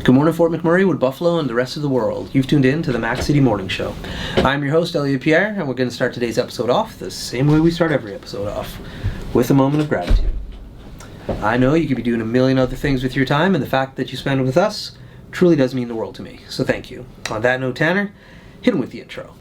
Good morning, Fort McMurray, Wood Buffalo, and the rest of the world. You've tuned in to the Mac City Morning Show. I'm your host, Elliot Pierre, and we're going to start today's episode off the same way we start every episode off, with a moment of gratitude. I know you could be doing a million other things with your time, and the fact that you spend it with us truly does mean the world to me, so thank you. On that note, Tanner, hit him with the intro.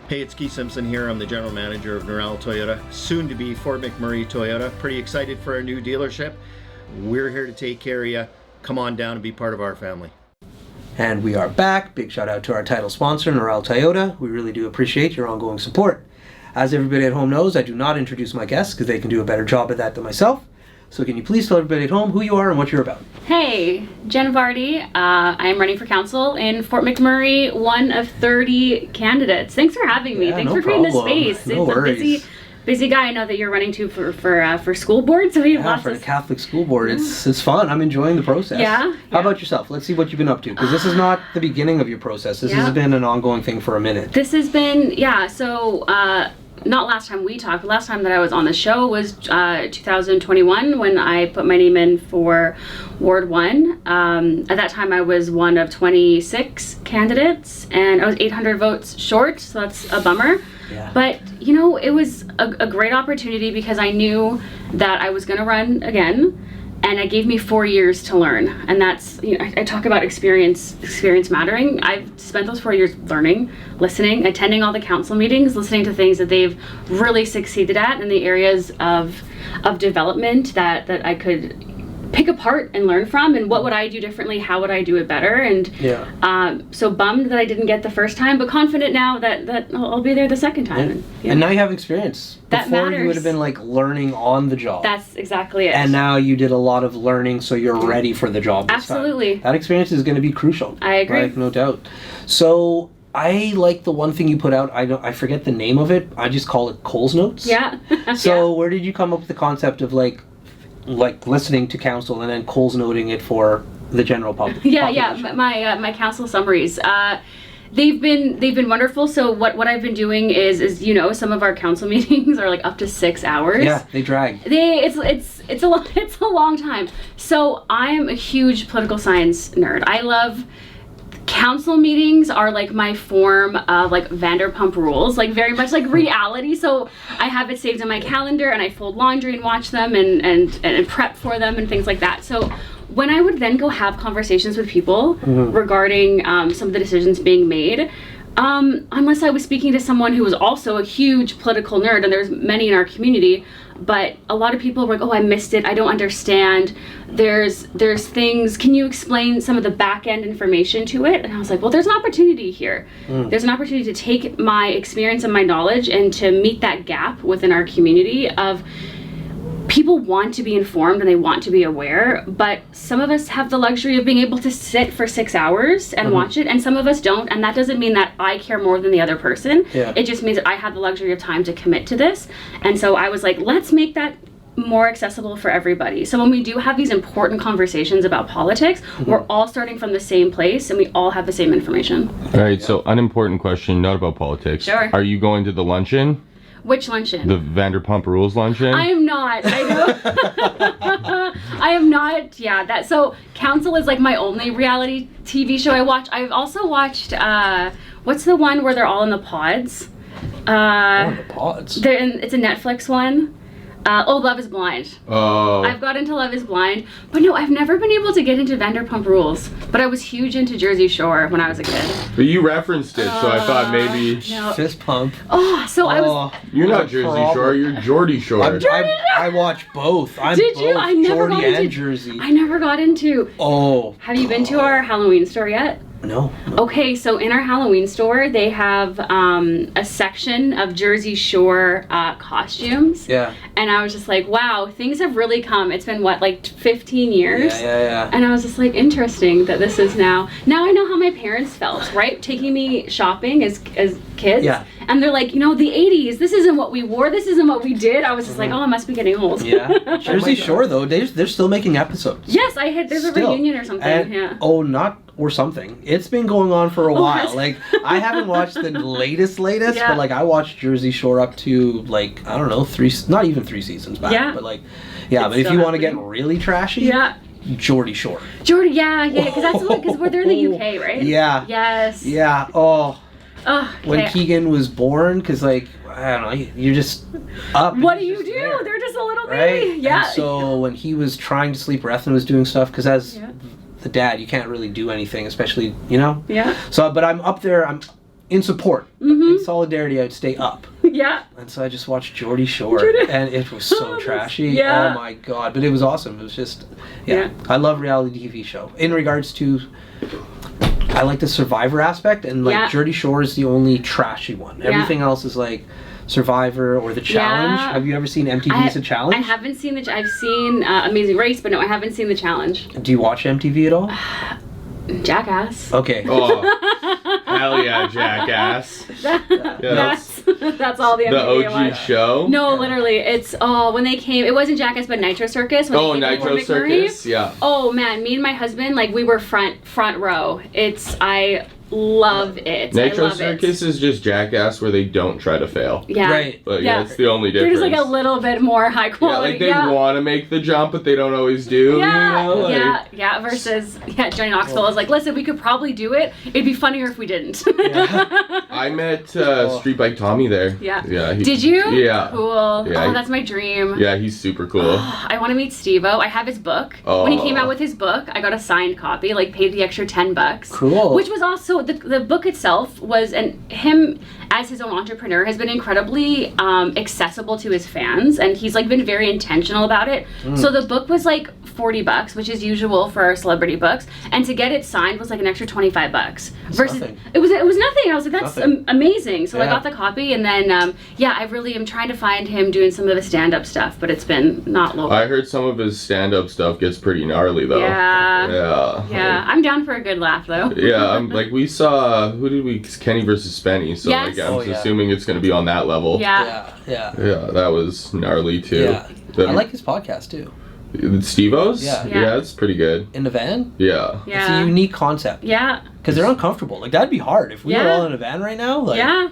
Hey, it's Keith Simpson here. I'm the general manager of Norel Toyota, soon to be Fort McMurray Toyota. Pretty excited for our new dealership. We're here to take care of you. Come on down and be part of our family. And we are back. Big shout out to our title sponsor, Norel Toyota. We really do appreciate your ongoing support. As everybody at home knows, I do not introduce my guests because they can do a better job at that than myself. So can you please tell everybody at home who you are and what you're about? Hey, Jenn Vardy. I'm running for council in Fort McMurray, one of 30 candidates. Thanks for having me. Thanks for creating this space. No worries. A busy guy. I know that you're running too for school board. So we have lots for of the Catholic school board. It's fun. I'm enjoying the process. Yeah. How about yourself? Let's see what you've been up to, because this is not the beginning of your process. This has been an ongoing thing for a minute. This has been, so not last time we talked, but last time that I was on the show was 2021 when I put my name in for Ward 1. At that time I was one of 26 candidates and I was 800 votes short, so that's a bummer. Yeah. But, it was a great opportunity because I knew that I was going to run again. And it gave me 4 years to learn. And that's, I talk about experience mattering. I've spent those 4 years learning, listening, attending all the council meetings, listening to things that they've really succeeded at in the areas of development that I could pick apart and learn from, and what would I do differently, how would I do it better, and so bummed that I didn't get the first time, but confident now that I'll be there the second time. And now you have experience. That Before matters. You would have been like learning on the job. That's exactly it. And now you did a lot of learning, so you're ready for the job this Absolutely. time. That experience is going to be crucial. I agree. Right? No doubt. So I like the one thing you put out. I forget the name of it. I just call it Coles Notes. Yeah. So where did you come up with the concept of like listening to council and then Coles noting it for the general public? My council summaries. They've been wonderful. So what I've been doing is some of our council meetings are like up to 6 hours. Yeah, they drag. It's a long time. So I'm a huge political science nerd. I love council meetings are like my form of like Vanderpump Rules, like very much like reality. So I have it saved in my calendar and I fold laundry and watch them and prep for them and things like that. So when I would then go have conversations with people regarding some of the decisions being made, unless I was speaking to someone who was also a huge political nerd, and there's many in our community, but a lot of people were like, oh, I missed it, I don't understand, there's things, can you explain some of the back end information to it? And I was like, well, there's an opportunity here. There's an opportunity to take my experience and my knowledge and to meet that gap within our community of people want to be informed and they want to be aware, but some of us have the luxury of being able to sit for 6 hours and watch it, and some of us don't, and that doesn't mean that I care more than the other person. It just means that I have the luxury of time to commit to this. And so I was like, let's make that more accessible for everybody. So when we do have these important conversations about politics, we're all starting from the same place and we all have the same information. All right, so unimportant question, not about politics. Sure. Are you going to the luncheon? Which luncheon? The Vanderpump Rules luncheon? I am not. I know. I am not. Yeah. So council is like my only reality TV show I watch. I've also watched. What's the one where they're all in the pods? The pods. It's a Netflix one. Love is Blind. Oh. I've got into Love is Blind, but no, I've never been able to get into Vanderpump Rules. But I was huge into Jersey Shore when I was a kid. But you referenced it, so I thought maybe... No. Fist pump. I was... You're not Jersey Shore, you're Geordie Shore. I watch both. Did you? I never Geordie got into and Jersey. I never got into... Oh. Have you been to our Halloween store yet? No. Okay, so in our Halloween store, they have a section of Jersey Shore costumes. Yeah. And I was just like, wow, things have really come. It's been, what, like 15 years? Yeah. And I was just like, interesting that this is now I know how my parents felt, right? Taking me shopping as kids. Yeah. And they're like, the 80s, this isn't what we wore, this isn't what we did. I was just like, oh, I must be getting old. Yeah. Jersey Shore, though, they're still making episodes. Yes, there's a reunion or something. And, yeah. Oh, not or something. It's been going on for a while. yes. Like, I haven't watched the latest, Yeah. but like I watched Jersey Shore up to like, I don't know, not even 3 seasons back. Yeah. But like, yeah, It's but if still you want to get happening. really trashy, Yeah. Geordie Shore. Geordie, yeah, because we're there in the UK, right? Yeah. Yes. Yeah. Oh, Oh, when okay. Keegan was born, because like, I don't know, you're just up. and What do he's you just do? there, They're just a little right? baby. Yeah. And so when he was trying to sleep, Rethan was doing stuff, because as Yeah. the dad, you can't really do anything, especially, you know? Yeah. So, but I'm up there, I'm in support. In solidarity, I'd stay up. Yeah. And so I just watched Geordie Shore, Geordie- and it was so that's- trashy. yeah. Oh my God. But it was awesome. It was just, Yeah. I love reality TV show. In regards to, I like the Survivor aspect, and like Yeah. Geordie Shore is the only trashy one. Yeah. Everything else is like Survivor or The Challenge. Yeah. Have you ever seen MTV's The Challenge? I haven't seen I've seen Amazing Race, but no, I haven't seen The Challenge. Do you watch MTV at all? Jackass. Okay. Oh, hell yeah, Jackass. That's all the The MTV I OG watch. show. No, literally, it's when they came. It wasn't Jackass, but Nitro Circus. When Oh, they came to Nitro Fort McMurray. Circus. Yeah. Oh man, me and my husband, like we were front row. I love it. I Nitro love Circus is just Jackass where they don't try to fail. Yeah. Right. Like, Yeah. that's the only They're difference. just like a little bit more high yeah, quality. like they want to make the jump, but they don't always do. Yeah, you know? Like, yeah. Versus, Johnny Knoxville was like, listen, we could probably do it. It'd be funnier if we didn't. I met Street Bike Tommy there. Yeah. Yeah. Did you? Yeah. Cool. Yeah, Oh, that's my dream. Yeah, he's super cool. I want to meet Steve-O. I have his book. When he came out with his book, I got a signed copy, like paid the extra $10. Cool. Which was also, the book itself was, and him as his own entrepreneur has been incredibly accessible to his fans, and he's like been very intentional about it. So the book was like $40, which is usual for our celebrity books, and to get it signed was like an extra $25. Versus nothing. it was nothing. I was like, that's Nothing. amazing. So I Yeah. got the copy, and then I really am trying to find him doing some of the stand-up stuff, but it's been not local. I heard some of his stand-up stuff gets pretty gnarly though. Yeah. Yeah. Yeah, I'm down for a good laugh though. Yeah, I'm like we saw Kenny versus Spenny, so Yes. like I'm Oh, yeah. assuming it's gonna be on that level. Yeah. Yeah. Yeah, that was gnarly too. Yeah. The- I like his podcast too. Steve-O's? Yeah. Yeah. It's pretty good. In the van? Yeah. It's a Yeah. unique concept. Yeah. Because they're uncomfortable. Like, that'd be hard. If we were Yeah. all in a van right now, like... Yeah.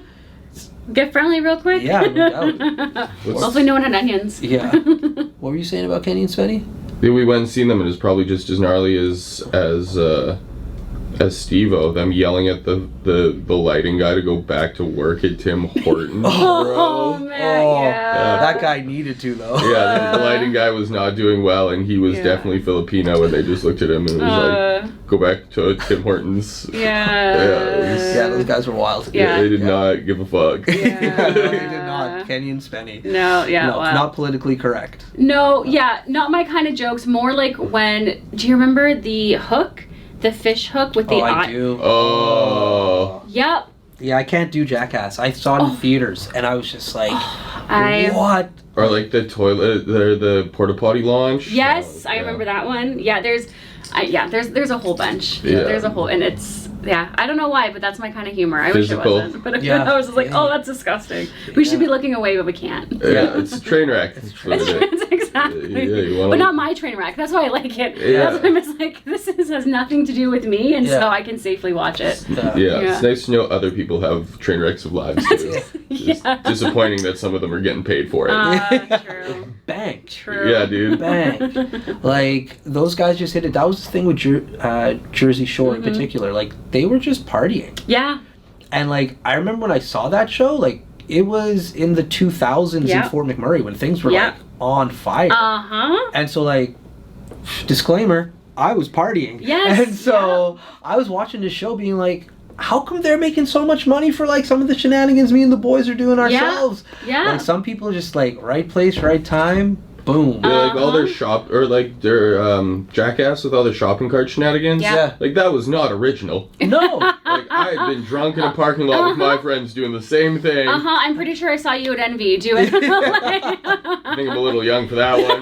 Get friendly real quick. Yeah, no doubt. Hopefully no one had onions. Yeah. What were you saying about Kenny and Spenny? Yeah, we went and seen them, and it was probably just as gnarly as Steve-O, them yelling at the lighting guy to go back to work at Tim Hortons. Oh man, yeah. That guy needed to, though. Yeah, the lighting guy was not doing well, and he was Yeah. definitely Filipino, and they just looked at him and it was like, go back to Tim Hortons. Yeah. Yeah, those guys were wild. Yeah. They did not give a fuck. Yeah. They did not. Kenny and Spenny. No, yeah, No, wow. not politically correct. No, yeah, not my kind of jokes. More like when, do you remember the hook? The fish hook with the Oh, eye? I do. Oh. Yep. Yeah, I can't do Jackass. I saw it in theaters, and I was just like, what? Or like the toilet, the porta potty launch. Yes, Oh, I yeah. remember that one. Yeah, there's a whole bunch. Yeah. There's a whole, and it's, yeah, I don't know why, but that's my kind of humor. I Physical. wish it wasn't, but Yeah. I was just like, Yeah. oh, that's disgusting. We should be looking away, but we can't. Yeah, it's a train wreck. That's what it is. It's exactly. Yeah, you wanna- But not my train wreck. That's why I like it. Yeah. That's why I'm just like, this has nothing to do with me, and Yeah. so I can safely watch it. Yeah, Yeah. it's nice to know other people have train wrecks of lives too. It's Yeah. disappointing that some of them are getting paid for it. True. Bang. True. Yeah, dude. Bang. Like, those guys just hit it. That was the thing with Jersey Shore in particular. Like, they were just partying. Yeah. And, like, I remember when I saw that show, like, it was in the 2000s Yeah. in Fort McMurray when things were, Yeah. like, on fire. Uh-huh. And so, like, disclaimer, I was partying. Yes, And so I was watching this show being like, how come they're making so much money for, like, some of the shenanigans me and the boys are doing ourselves? Yeah. Like, some people are just, like, right place, right time, boom. Yeah, like all their Uh-huh. shop or like their Jackass with all their shopping cart shenanigans. Yeah. Like that was not original. No. Like I had been drunk in a parking lot with my friends doing the same thing. Uh-huh. I'm pretty sure I saw you at Envy do it. I think I'm a little young for that one.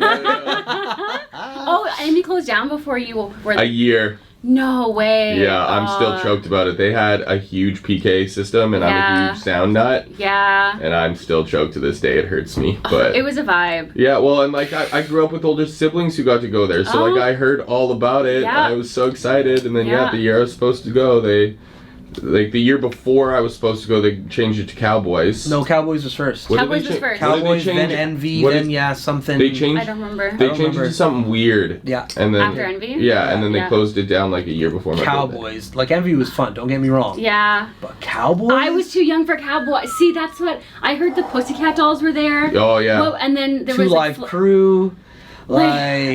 Oh, Envy closed down before you were A year. No way. Yeah, I'm still choked about it. They had a huge PK system, and I'm a huge sound nut. Yeah. And I'm still choked to this day. It hurts me, but it was a vibe. Yeah, well, and like I grew up with older siblings who got to go there, so like I heard all about it. Yeah. I was so excited, and then the year I was supposed to go, the year before I was supposed to go, they changed it to Cowboys. No, Cowboys was first. Cowboys was first. Cowboys, then Envy, then something. They changed. I don't remember. They changed it to something weird. Yeah. And then after Envy. Yeah, and then they closed it down like a year before my Cowboys. birthday. Like Envy was fun. Don't get me wrong. Yeah. But Cowboys. I was too young for Cowboys. See, that's what I heard. The Pussycat Dolls were there. Oh yeah. Well, and then there Two was Live Crew. Like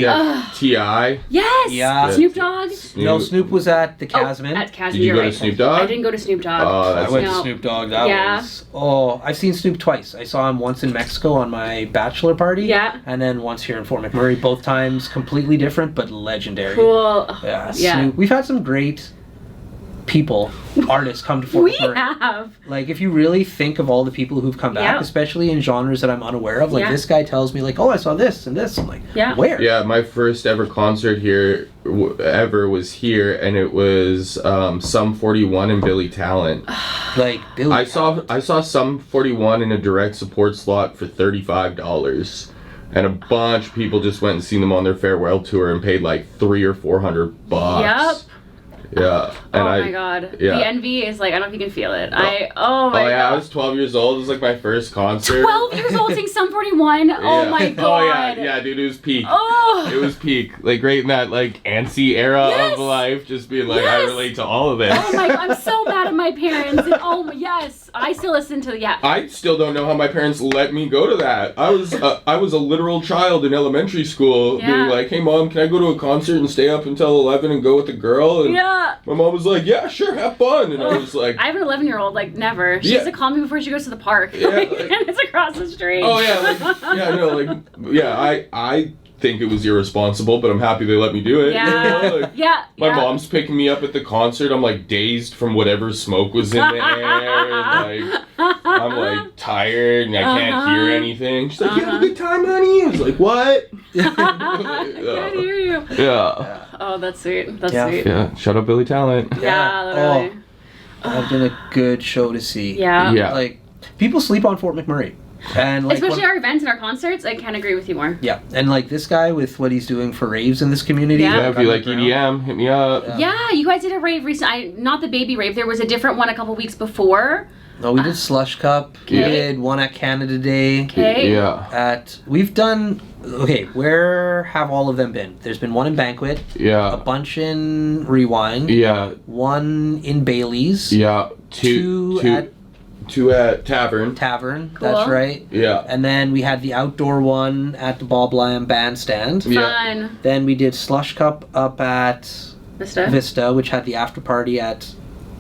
T.I. Yes. Yeah. Snoop Dogg. No, Snoop was at the Casman. At Casman. Did you go to Snoop Dogg? I didn't go to Snoop Dogg. Oh, I went to Snoop Dogg. That was. Oh, I've seen Snoop twice. I saw him once in Mexico on my bachelor party. Yeah. And then once here in Fort McMurray. Both times completely different, but legendary. Cool. Yeah. Yeah. Snoop. We've had some great people, artists come to Fort We McMurray. have. Like, if you really think of all the people who've come back, especially in genres that I'm unaware of, like this guy tells me, like, oh, I saw this and this. I'm like, where? Yeah, my first ever concert here ever was here, and it was Sum 41 and Billy Talent. Like Billy. I saw Sum 41 in a direct support slot for $35. And a bunch of people just went and seen them on their farewell tour and paid like $300 or $400. Yep. Yeah. And my god. Yeah. The envy is like, I don't know if you can feel it. Oh my god. I was 12 years old. It was like my first concert. 12 years old singing Sum 41? Oh my god. Oh yeah, dude, it was peak. Oh. It was peak. Like right in that like antsy era of life, just being like, I relate to all of this. Oh my god, I'm so mad at my parents. And yes, I still listen to I still don't know how my parents let me go to that. I was a literal child in elementary school being like, hey mom, can I go to a concert and stay up until 11 and go with a girl? And my mom was like, yeah, sure, have fun. And I was like, I have an 11-year-old, like never. She has to call me before she goes to the park. Yeah, and it's across the street. Oh yeah, I think it was irresponsible, but I'm happy they let me do it. Yeah. You know? Like, my mom's picking me up at the concert. I'm like dazed from whatever smoke was in the air. And, like, I'm like tired and I can't hear anything. She's like, you have a good time, honey? I was like, what? I can't hear you. Yeah. Oh, that's sweet. That's sweet. Yeah. Shout out Billy Talent. Yeah, literally. That'd been a good show to see. Yeah. Like, people sleep on Fort McMurray. And like, especially our events and our concerts, I can't agree with you more. Yeah, and like this guy with what he's doing for raves in this community. Yeah, if you like EDM, hit me up. Yeah, you guys did a rave recently. Not the baby rave. There was a different one a couple weeks before. No, we did Slush Cup. We did one at Canada Day. Okay. Yeah. We've done. Okay, where have all of them been? There's been one in Banquet. Yeah. A bunch in Rewind. Yeah. One in Bailey's. Yeah. Two at Tavern. Cool. That's right. Yeah. And then we had the outdoor one at the Bob Lamb Bandstand. Fun. Then we did Slush Cup up at Vista, which had the after party at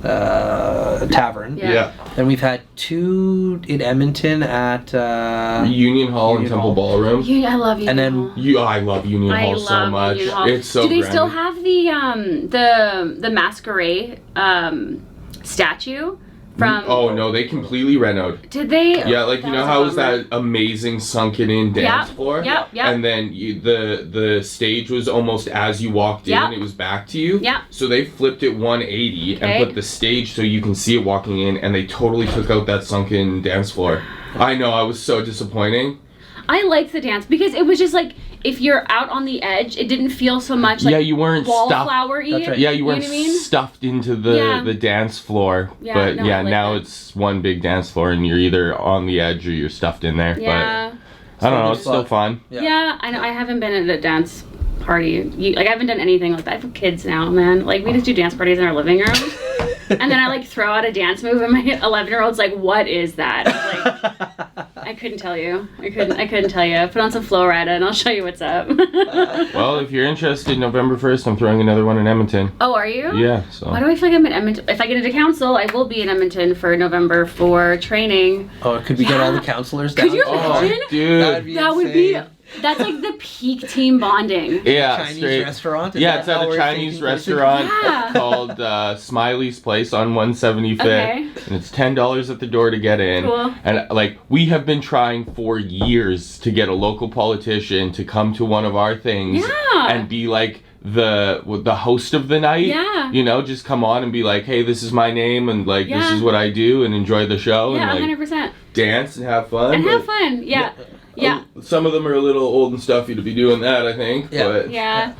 Tavern. Yeah. Then we've had two in Edmonton at Union Hall and Temple Ballroom. I love Union Hall. I love Union Hall so much. It's so Do they grand. still have the Masquerade statue? Oh no, they completely renoed. Did they? Yeah, like you know how it was that amazing sunken in dance floor? Yeah. And then the stage was almost as you walked in, it was back to you. Yeah. So they flipped it 180 and put the stage so you can see it walking in, and they totally took out that sunken dance floor. I know, I was so disappointing. I liked the dance because it was just like, if you're out on the edge, it didn't feel so much like you weren't wallflower-y. That's right. Yeah, you weren't stuffed into the dance floor. But now it's one big dance floor and you're either on the edge or you're stuffed in there. Yeah. But I don't know, it's still fun. Yeah, I know. I haven't been at a dance party. I haven't done anything like that. I have kids now, man. Like, we just do dance parties in our living room. And then I like throw out a dance move and my 11-year-old's like, what is that? Like, I couldn't tell you. I couldn't tell you. Put on some Flo Rida and I'll show you what's up. Well, if you're interested, November 1st, I'm throwing another one in Edmonton. Oh, are you? Yeah. So. Why do I feel like I'm in Edmonton? If I get into council, I will be in Edmonton for November for training. Oh, could we get all the counselors down? Could you imagine? Oh, dude. That would be... That's like the peak team bonding. Yeah, Chinese restaurant? Yeah, it's at a Chinese restaurant called Smiley's Place on 175th. Okay. And it's $10 at the door to get in. Cool. And like, we have been trying for years to get a local politician to come to one of our things and be like the host of the night. Yeah. You know, just come on and be like, hey, this is my name, and like this is what I do, and enjoy the show. Yeah, and, like, 100%. dance and have fun. Have fun. Yeah. Some of them are a little old and stuffy to be doing that, I think. Yeah. But Yeah.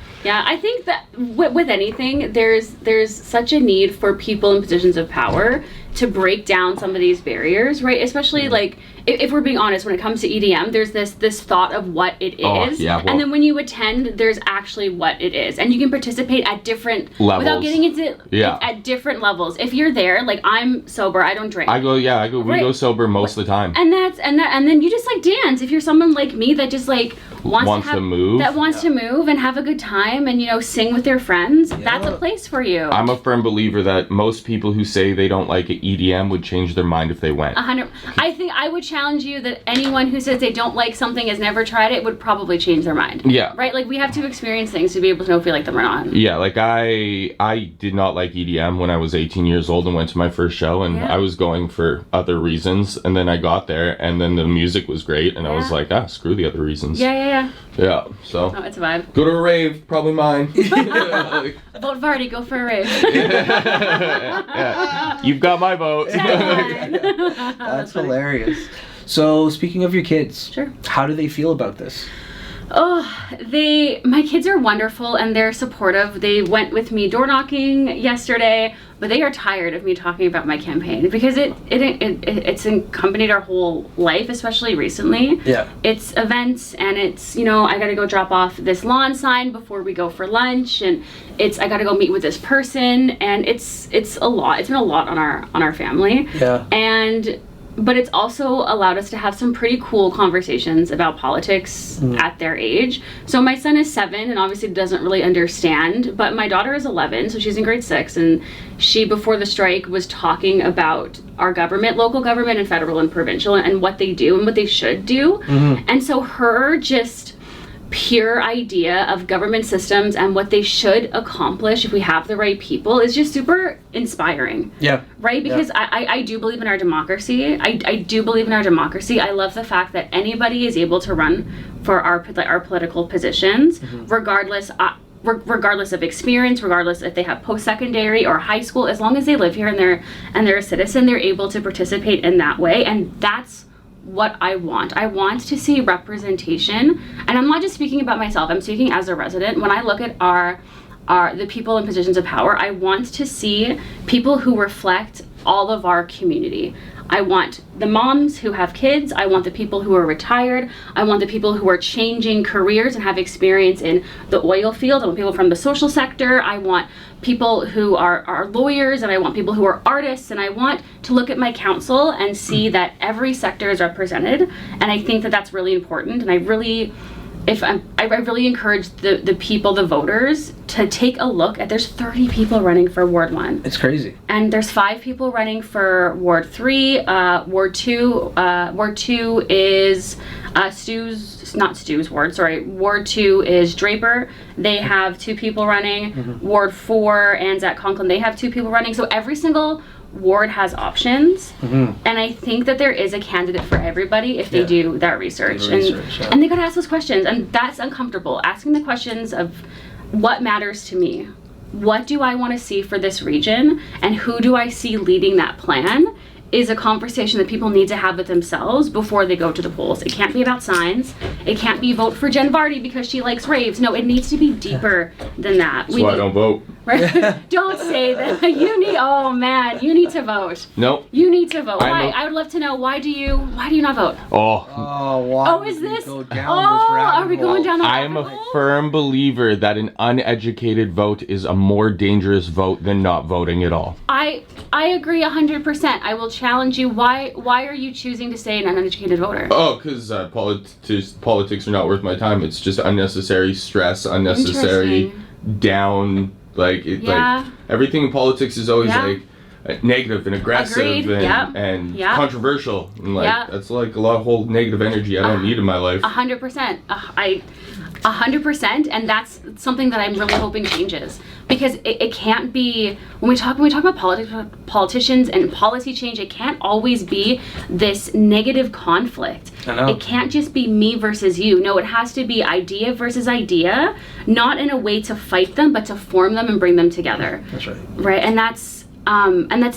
I think that with anything, there's such a need for people in positions of power to break down some of these barriers, right? Especially like if we're being honest, when it comes to EDM, there's this thought of what it is, and then when you attend, there's actually what it is, and you can participate at different levels without getting into at different levels. If you're there, like I'm sober, I don't drink. I go. We go sober most of the time. And then you just like dance. If you're someone like me that just like wants to move, to move and have a good time, and sing with their friends, that's a place for you. I'm a firm believer that most people who say they don't like EDM would change their mind if they went. 100. I think I would challenge you that anyone who says they don't like something, has never tried it, would probably change their mind. Yeah. Right? Like we have to experience things to be able to know if we like them or not. Yeah, like I did not like EDM when I was 18 years old and went to my first show, and I was going for other reasons, and then I got there and then the music was great, and I was like, screw the other reasons. Yeah, so. Oh, it's a vibe. Go to a rave, probably mine. Vote Vardy, go for a rave. Yeah. You've got my vote. That's hilarious. So, speaking of your kids, sure. How do they feel about this? Oh, my kids are wonderful and they're supportive. They went with me door knocking yesterday, but they are tired of me talking about my campaign because it's accompanied our whole life, especially recently. Yeah. It's events and it's, I got to go drop off this lawn sign before we go for lunch, and I got to go meet with this person, and it's a lot. It's been a lot on our family. Yeah. But it's also allowed us to have some pretty cool conversations about politics at their age. So my son is 7 and obviously doesn't really understand, but my daughter is 11, so she's in grade 6, and she, before the strike, was talking about our government, local government and federal and provincial, and what they do and what they should do. And so her just pure idea of government systems and what they should accomplish if we have the right people is just super inspiring. Yeah. Right? Because I do believe in our democracy. I do believe in our democracy. I love the fact that anybody is able to run for our political positions, regardless of experience, regardless if they have post-secondary or high school, as long as they live here and they're a citizen, they're able to participate in that way. And that's what I want. I want to see representation, and I'm not just speaking about myself, I'm speaking as a resident. When I look at the people in positions of power, I want to see people who reflect all of our community. I want the moms who have kids, I want the people who are retired, I want the people who are changing careers and have experience in the oil field, I want people from the social sector, I want people who are lawyers, and I want people who are artists, and I want to look at my council and see that every sector is represented, and I think that that's really important, and I really encourage the people, the voters, to take a look at, there's 30 people running for Ward 1. It's crazy. And there's 5 people running for Ward 3, Ward 2. Ward 2 is Ward 2 is Draper. They have 2 people running. Ward 4, Anzac Conklin, they have 2 people running. So every single ward has options, and I think that there is a candidate for everybody if they do that research. And they gotta ask those questions, and that's uncomfortable. Asking the questions of what matters to me, what do I want to see for this region, and who do I see leading that plan, is a conversation that people need to have with themselves before they go to the polls. It can't be about signs. It can't be vote for Jenn Vardy because she likes raves. No, it needs to be deeper than that. That's why I don't vote. Right? Don't say that. You need to vote. Nope. You need to vote. Why? I would love to know, why do you not vote? Why? Is this? Go down this rabbit are we going down the I rabbit am hole? a firm believer that an uneducated vote is a more dangerous vote than not voting at all. I agree 100%. I will challenge you. Why are you choosing to stay an uneducated voter? Oh, because politics are not worth my time. It's just unnecessary stress, unnecessary down. Like everything in politics is always like negative and aggressive and controversial, and that's like a lot of whole negative energy I don't need in my life. 100%. 100%, and that's something that I'm really hoping changes, because it can't be, when we talk about politicians and policy change, it can't always be this negative conflict. I know. It can't just be me versus you. No, it has to be idea versus idea, not in a way to fight them, but to form them and bring them together. That's right. Right, and that's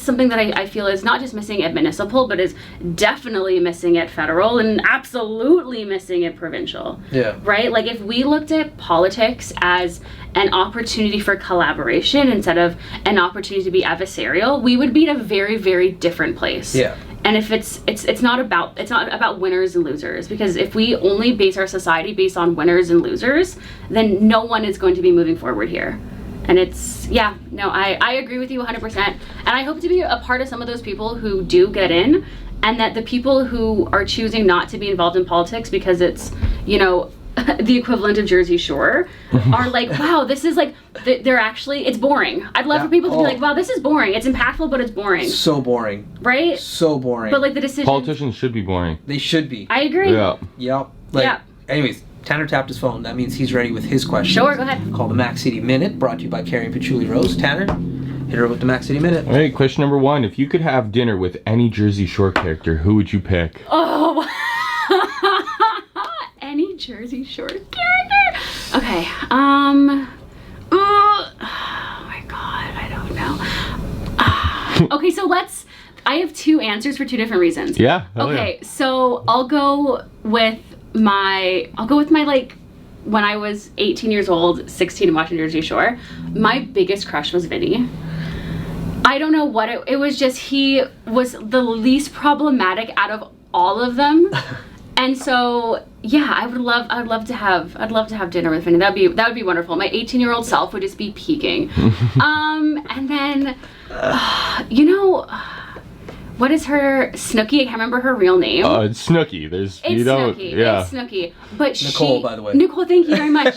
something that I feel is not just missing at municipal, but is definitely missing at federal and absolutely missing at provincial. Yeah. Right? Like if we looked at politics as an opportunity for collaboration instead of an opportunity to be adversarial, we would be in a very, very different place. Yeah. And if it's not about winners and losers, because if we only base our society based on winners and losers, then no one is going to be moving forward here. And I agree with you 100%. And I hope to be a part of some of those people who do get in, and that the people who are choosing not to be involved in politics because it's, the equivalent of Jersey Shore are like, wow, this is like, they're actually, it's boring. I'd love for people to be like, wow, this is boring. It's impactful, but it's boring. So boring. Right? So boring. But like the decision. Politicians should be boring. They should be. I agree. Yeah. Yep. Anyways, Tanner tapped his phone. That means he's ready with his question. Sure, go ahead. Called the Mac City Minute, brought to you by Carrie and Patchouli Rose. Tanner, hit her with the Mac City Minute. All right, question number 1. If you could have dinner with any Jersey Shore character, who would you pick? Oh, any Jersey Shore character? Okay. Oh my God, I don't know. Okay, so I have 2 answers for 2 different reasons. Yeah. Okay, so I'll go with my like when I was 18 years old, 16 watching Jersey Shore, my biggest crush was Vinny. I don't know what it was, just he was the least problematic out of all of them. And so yeah, I would love to have dinner with Vinny. That would be wonderful. My 18-year-old self would just be peaking. And then what is her Snooki? I can't remember her real name. It's Snooki. It's Snooki. But Nicole, by the way. Nicole, thank you very much.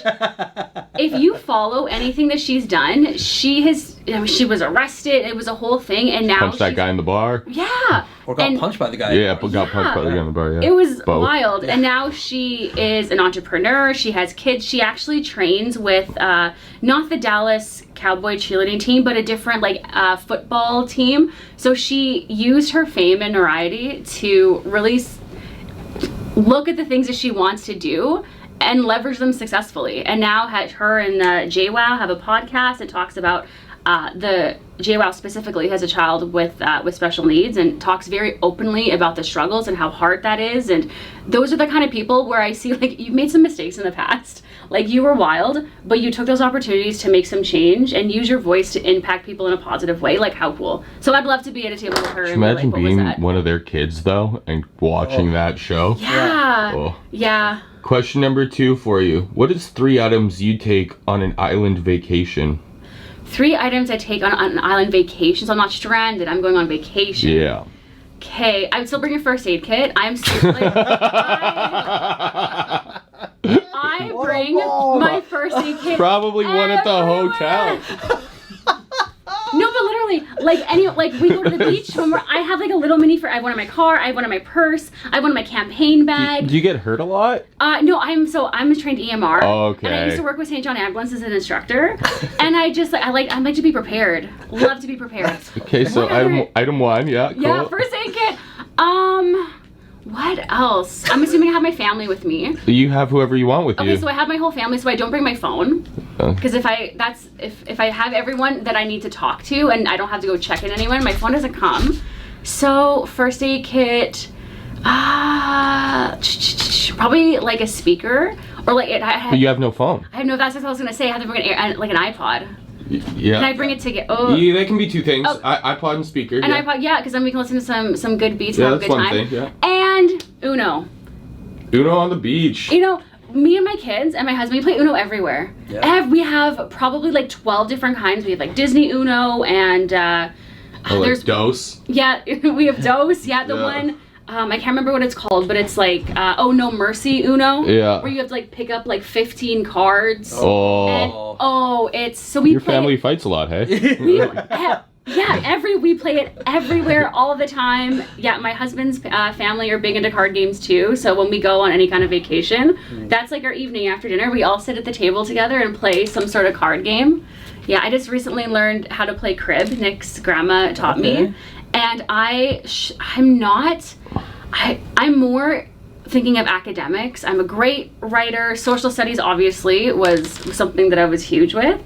If you follow anything that she's done, she was arrested. It was a whole thing, and now punched that guy in the bar. Yeah. Or got punched by the guy. Yeah, but got punched by the guy in the bar. Yeah. It was Both. wild. And now she is an entrepreneur. She has kids. She actually trains with not the Dallas Cowboy cheerleading team, but a different football team. So she used her fame and notoriety to really look at the things that she wants to do and leverage them successfully. And now her and JWoww have a podcast that talks about the JWoww specifically has a child with special needs and talks very openly about the struggles and how hard that is. And those are the kind of people where I see you've made some mistakes in the past. You were wild, but you took those opportunities to make some change and use your voice to impact people in a positive way. How cool. So I'd love to be at a table with her. Imagine being one of their kids though and watching that show. Yeah. Oh. Yeah. Question number 2 for you. What is 3 items you take on an island vacation? 3 items I take on an island vacation. So I'm not stranded. I'm going on vacation. Yeah. Okay. I would still bring a first aid kit. I'm super, I bring my first aid kit. Probably one at the hotel. No, but literally, we go to the beach. I have a little mini. I have one in my car. I have one in my purse. I have one in my campaign bag. Do you get hurt a lot? No, I'm a trained EMR. Okay. And I used to work with St. John Ambulance as an instructor. And I like to be prepared. Love to be prepared. Okay, so item 1, yeah. Cool. Yeah, first aid kit. What else? I'm assuming I have my family with me. You have whoever you want with you. Okay, so I have my whole family, so I don't bring my phone. Because if I have everyone that I need to talk to and I don't have to go check in anyone, my phone doesn't come. So first aid kit, probably a speaker or But you have no phone. I know that's what I was gonna say. I have to bring an iPod. Yeah. Can I bring it to get? Oh. Yeah, that can be 2 things. Oh. iPod and speaker. And iPod, yeah, because then we can listen to some good beats and have a good that's time. one thing. Yeah. And Uno. Uno on the beach. Me and my kids and my husband, we play Uno everywhere. Yeah. We have probably 12 different kinds. We have Disney Uno and there's Dose. Yeah, we have Dose. Yeah, the one. I can't remember what it's called, but it's No Mercy Uno. Yeah. Where you have to pick up 15 cards. Oh. And, it's so we. Your family fights a lot, hey? We play it everywhere all the time. Yeah, my husband's family are big into card games too. So when we go on any kind of vacation, that's our evening after dinner. We all sit at the table together and play some sort of card game. Yeah, I just recently learned how to play crib. Nick's grandma taught me, and I'm more thinking of academics, I'm a great writer. Social studies obviously was something that I was huge with.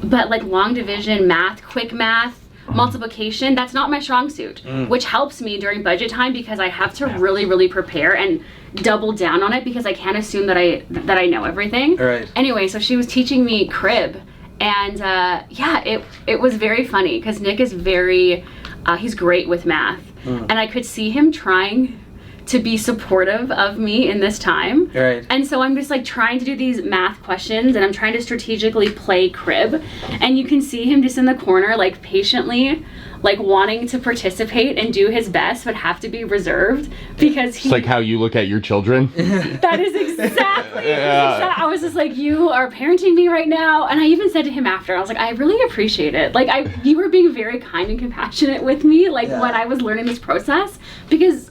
But like long division, math, quick math, multiplication, that's not my strong suit, which helps me during budget time because I have to really prepare and double down on it because I can't assume that I know everything. Right. Anyway, so she was teaching me crib, and it was very funny because Nick is he's great with math, and I could see him trying to be supportive of me in this time. Right. And so I'm just like trying to do these math questions and I'm trying to strategically play crib. And you can see him just in the corner, like patiently, like wanting to participate and do his best, but have to be reserved because It's like how you look at your children. That is exactly. I was just like, you are parenting me right now. And I even said to him after, I was like, I really appreciate it. Like you were being very kind and compassionate with me, like when I was learning this process, because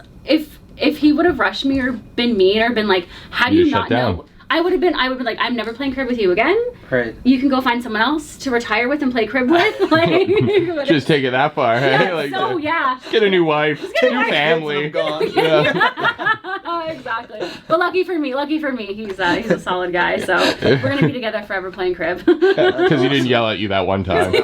if he would have rushed me or been mean or been like, how do you not know? I would be like, I'm never playing crib with you again. Right. You can go find someone else to retire with and play crib with. Like, just take it that far, hey? Get a new wife, get a new family. Exactly. But lucky for me, he's a solid guy. So we're gonna be together forever playing crib. Because he didn't yell at you that one time.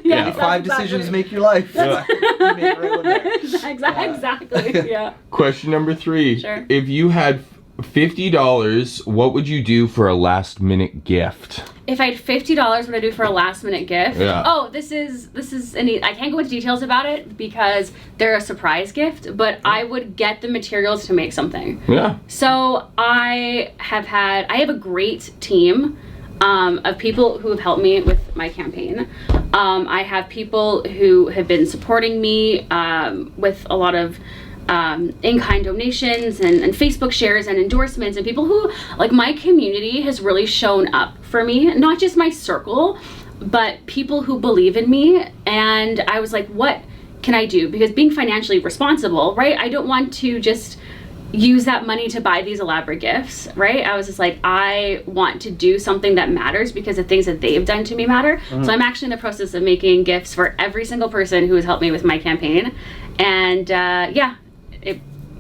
Yeah, 5 decisions make your life. You made the right one there. Exactly. Yeah. Question number 3. Sure. If you had $50, what would you do for a last minute gift? If I had $50, what would I do for a last minute gift? Yeah. Oh, this is I can't go into details about it because they're a surprise gift, but I would get the materials to make something. Yeah. So I have a great team of people who have helped me with my campaign. I have people who have been supporting me with a lot of in-kind donations and Facebook shares and endorsements, and people who, like, my community has really shown up for me, not just my circle, but people who believe in me. And I was like, what can I do? Because being financially responsible, right? I don't want to just use that money to buy these elaborate gifts, right? I was just like, I want to do something that matters because the things that they've done to me matter. So I'm actually in the process of making gifts for every single person who has helped me with my campaign. And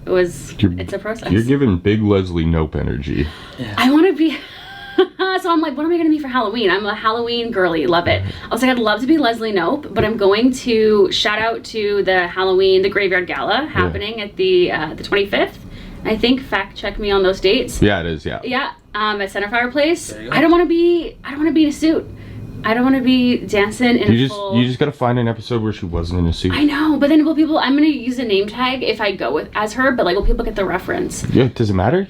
it's a process. You're giving big Leslie Nope energy. Yeah. I want to be so I'm like, what am I going to be for Halloween? I'm a Halloween girly, love it. I was like, I'd love to be Leslie Nope, but I'm going to shout out to the Graveyard Gala happening at the 25th. I think, fact check me on those dates. Yeah, it is, yeah. Yeah, at Centerfire Place. I don't want to be in a suit. I don't want to be dancing in a full... You just gotta find an episode where she wasn't in a suit. I know, but then I'm gonna use a name tag if I go as her, but like, will people get the reference? Yeah, does it matter?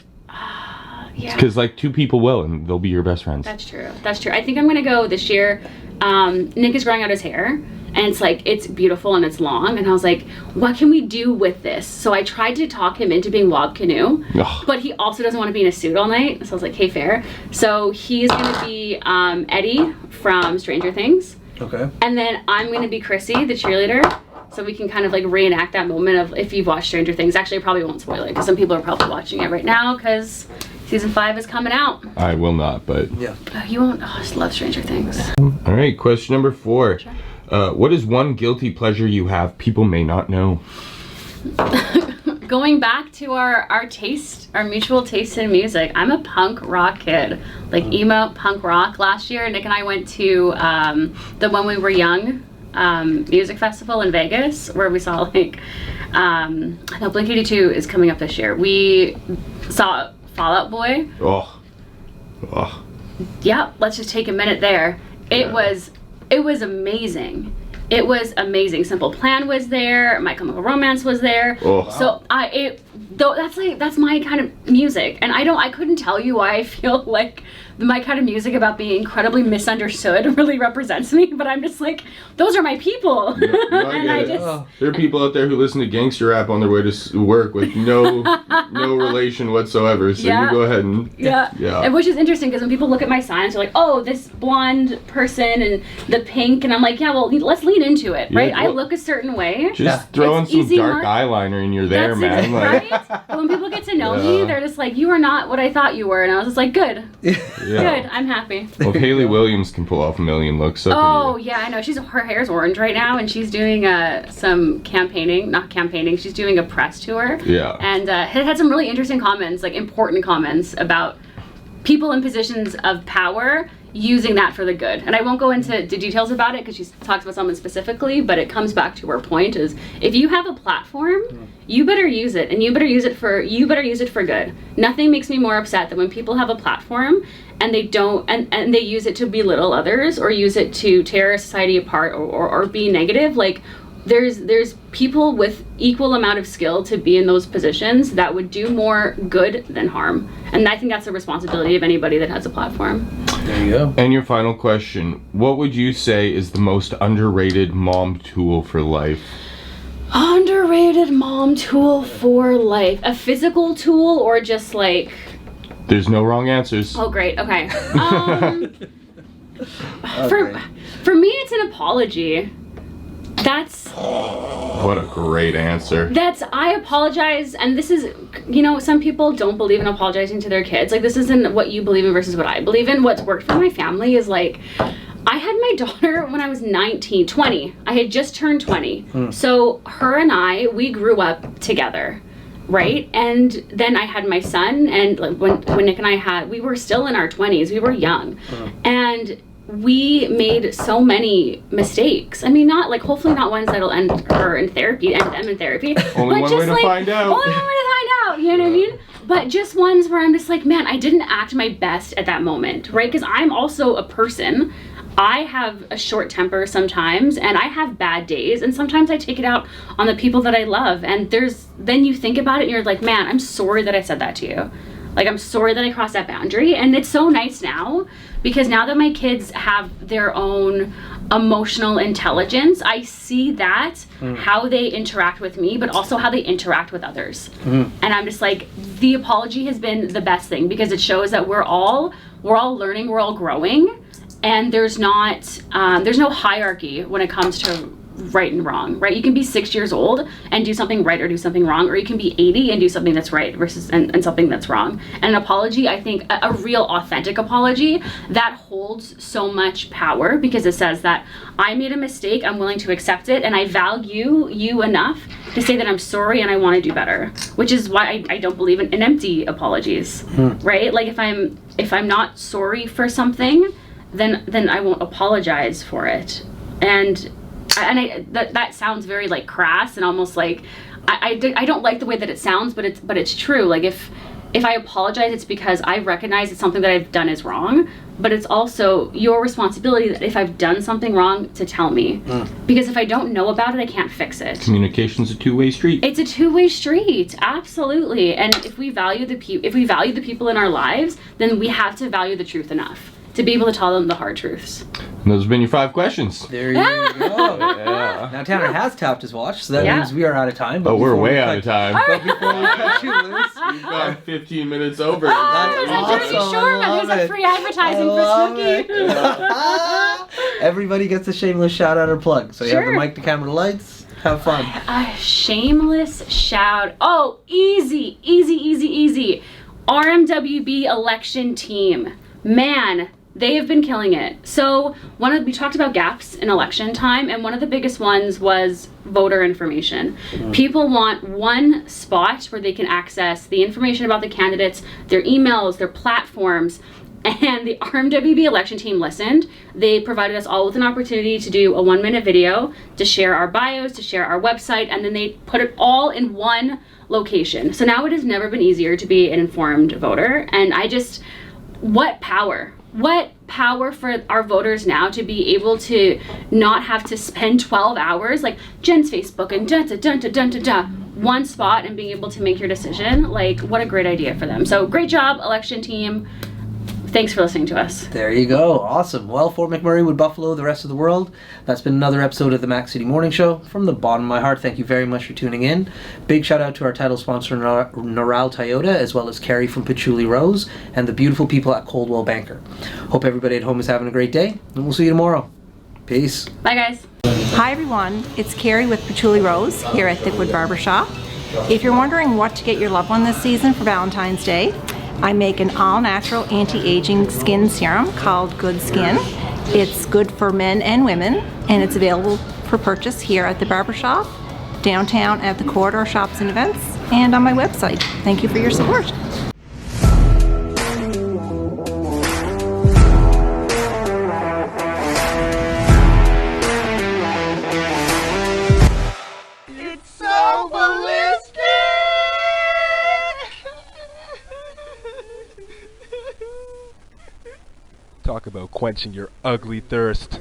Yeah. Because like 2 people will, and they'll be your best friends. That's true. I think I'm gonna go this year. Nick is growing out his hair, and it's beautiful and it's long, and I was like, what can we do with this? So I tried to talk him into being Wob Canoe, but he also doesn't want to be in a suit all night, so I was like, hey, fair. So he's gonna be Eddie from Stranger Things. Okay. And then I'm gonna be Chrissy, the cheerleader, so we can kind of like reenact that moment of, if you've watched Stranger Things. Actually, I probably won't spoil it because some people are probably watching it right now because season 5 is coming out. I will not, but... Yeah. Oh, you won't? Oh, I just love Stranger Things. All right, question number 4. Sure. What is one guilty pleasure you have people may not know? Going back to our mutual taste in music, I'm a punk rock kid, like emo punk rock. Last year, Nick and I went to the When We Were Young music festival in Vegas, where we saw like, I know Blink-182 is coming up this year. We saw Fall Out Boy. Oh. Yeah, let's just take a minute there. It was amazing. It was amazing. Simple Plan was there. My Chemical Romance was there. Oh. So that's my kind of music, and I couldn't tell you why I feel like my kind of music about being incredibly misunderstood really represents me, but I'm just like, those are my people. No, And there are people out there who listen to gangster rap on their way to work with no relation whatsoever. So you go ahead and yeah. Which is interesting because when people look at my signs, they're like, oh, this blonde person and the pink, and I'm like, yeah, well, let's lean into it, right? I look a certain way. Just throw in some dark eyeliner and you're there, man. Right? But when people get to know me, they're just like, you are not what I thought you were. And I was just like, good. Good. I'm happy. Well, if Hayley Williams can pull off a million looks, so oh, yeah, I know. Her hair's orange right now, and she's doing some she's doing a press tour. Yeah. And had some really interesting comments, like important comments about people in positions of power using that for the good. And I won't go into the details about it because she talks about someone specifically, but it comes back to her point is if you have a platform, you better use it, and you better use it for good. Nothing makes me more upset than when people have a platform and they don't and they use it to belittle others or use it to tear society apart or be negative. Like there's people with equal amount of skill to be in those positions that would do more good than harm. And I think that's the responsibility of anybody that has a platform. There you go. And your final question, what would you say is the most underrated mom tool for life? Underrated mom tool for life. A physical tool or just like... There's no wrong answers. Oh, great. Okay. For me, it's an apology. That's... What a great answer. I apologize, and this is, some people don't believe in apologizing to their kids. Like, this isn't what you believe in versus what I believe in. What's worked for my family is, like, I had my daughter when I was 20. I had just turned 20. So her and we grew up together, right? And then I had my son, and like, when Nick and I we were still in our 20s. We were young. And we made so many mistakes. I mean, not like, hopefully not ones that'll end them in therapy. Only one way to find out. Only one way to find out, you know what I mean? But just ones where I'm just like, man, I didn't act my best at that moment, right? Because I'm also a person. I have a short temper sometimes, and I have bad days, and sometimes I take it out on the people that I love. And then you think about it, and you're like, man, I'm sorry that I said that to you. Like, I'm sorry that I crossed that boundary. And it's so nice now, because now that my kids have their own emotional intelligence, I see that, how they interact with me, but also how they interact with others. And I'm just like, the apology has been the best thing, because it shows that we're all learning, we're all growing, and there's no hierarchy when it comes to right and wrong, right? You can be 6 years old and do something right or do something wrong, or you can be 80 and do something that's right versus and something that's wrong. And an apology, I think, a real authentic apology, that holds so much power, because it says that I made a mistake, I'm willing to accept it, and I value you enough to say that I'm sorry and I want to do better, which is why I don't believe in empty apologies, right? Like if I'm not sorry for something, then I won't apologize for it. And that sounds very like crass and almost like I don't like the way that it sounds, but it's true. Like if I apologize, it's because I recognize that something that I've done is wrong, but it's also your responsibility that if I've done something wrong to tell me, because if I don't know about it, I can't fix it. Communication's a two-way street. It's a two-way street, absolutely. And if we value the people in our lives, then we have to value the truth enough to be able to tell them the hard truths. And those have been your 5 questions. There you go. Now Tanner has tapped his watch, so that means we are out of time. But we're way out of time. But before we cut you loose, we've gone 15 minutes over. There's a Jersey Shore, there's a free advertising for Snooki. Everybody gets a shameless shout out or plug. So you have the mic, the camera, the lights. Have fun. A shameless shout. Oh, easy. RMWB election team. Man, they have been killing it. So we talked about gaps in election time, and one of the biggest ones was voter information. People want one spot where they can access the information about the candidates, their emails, their platforms, and the RMWB election team listened. They provided us all with an opportunity to do a 1-minute video, to share our bios, to share our website, and then they put it all in one location. So now it has never been easier to be an informed voter, and what power for our voters now to be able to not have to spend 12 hours like Jen's Facebook and one spot and being able to make your decision. Like, what a great idea for them. So great job, election team. Thanks for listening to us. There you go. Awesome. Well, Fort McMurray with Buffalo, the rest of the world. That's been another episode of the Mac City Morning Show. From the bottom of my heart, thank you very much for tuning in. Big shout out to our title sponsor, Noral Toyota, as well as Carrie from Patchouli Rose, and the beautiful people at Coldwell Banker. Hope everybody at home is having a great day, and we'll see you tomorrow. Peace. Bye, guys. Hi, everyone. It's Carrie with Patchouli Rose here at Thickwood Barbershop. If you're wondering what to get your loved one this season for Valentine's Day, I make an all-natural anti-aging skin serum called Good Skin. It's good for men and women, and it's available for purchase here at the barbershop, downtown at the Corridor Shops and Events, and on my website. Thank you for your support. It's so ballistic! Talk about quenching your ugly thirst.